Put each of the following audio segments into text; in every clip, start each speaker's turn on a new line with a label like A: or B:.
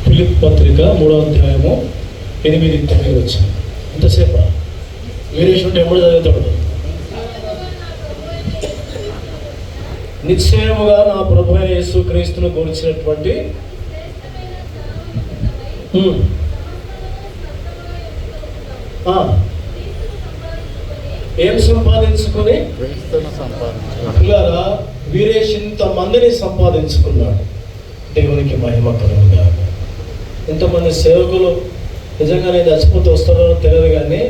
A: ఫిలిప్పీ పత్రిక 3వ అధ్యాయము 8-9 వచ్చింది. ఎంతసేపు వీరేష్ ఉంటే ఎప్పుడు చదువుతాడు. నిశ్చయముగా నా ప్రభు అయిన యేసుక్రీస్తును గురించినటువంటి ఏం సంపాదించుకొని పిల్లరా వీరేష్ ఇంతమందిని సంపాదించుకున్నాడు. దేవునికి మహిమ కలుగుగా. ఇంతమంది సేవకులు నిజంగానే చచ్చిపోతే వస్తారో తెలియదు, కానీ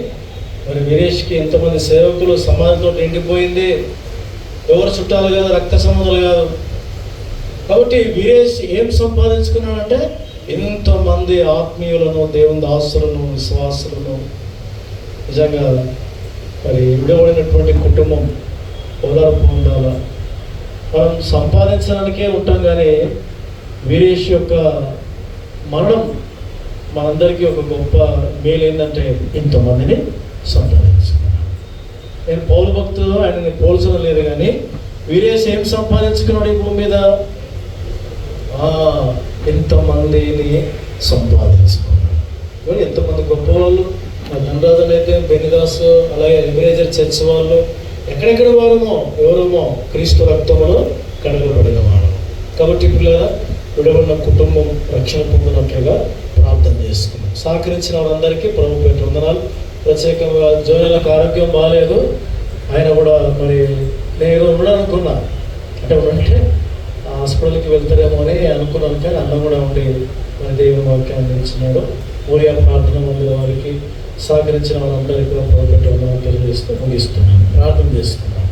A: మరి వీరేష్కి ఇంతమంది సేవకులు సమాజంతో నిండిపోయింది. ఎవరు చుట్టాలు కాదు, రక్త సంబంధాలు కాదు. కాబట్టి వీరేష్ ఏం సంపాదించుకున్నాడంటే ఇంతమంది ఆత్మీయులను, దేవుని దాసులను, విశ్వాసులను, నిజంగా మరి విడబడినటువంటి కుటుంబం ఓదార్పు పొందాల. మనం సంపాదించడానికే ఉంటాం, కానీ వీరేష్ యొక్క మరణం మనందరికీ ఒక గొప్ప మేలు. ఏంటంటే ఇంతమందిని సంపాదించుకున్నాడు. నేను పౌలు భక్తులు ఆయనని పోల్చడం లేదు, కానీ వీరేష్ ఏం సంపాదించుకున్నాడు ఈ భూమి మీద? ఎంతమందిని సంపాదించుకున్నాడు. ఎంతమంది గొప్ప వాళ్ళు. ధనరాజులు అయితే, బెనిదాస్, అలాగే ఎబినేజర్ చర్చ్ వాళ్ళు ఎక్కడెక్కడ వారమో ఎవరమో క్రీస్తు రక్తములో కడగబడిన వారు. కాబట్టి పిల్లగా విడబడిన కుటుంబం రక్షణ పొందినట్లుగా ప్రార్థన చేసుకున్నాం. సహకరించిన వాళ్ళందరికీ ప్రభు పేరు వందనాలు. ప్రత్యేకంగా జోనలకు ఆరోగ్యం బాగాలేదు, ఆయన కూడా మరి నేను ఉండనుకున్నా, అంటే హాస్పిటల్కి వెళ్తారేమో అని అనుకున్నాను, కానీ అన్న కూడా ఉండి మన దేవుని వాక్యాన్ని అందించినాడు. ఊరియా ప్రార్థన మంది వారికి సహకరించిన వాళ్ళందరికీ కూడా ప్రభు పేరు వందనాలు తెలియజేస్తూ ముగిస్తున్నాను. ప్రార్థన చేస్తున్నాను.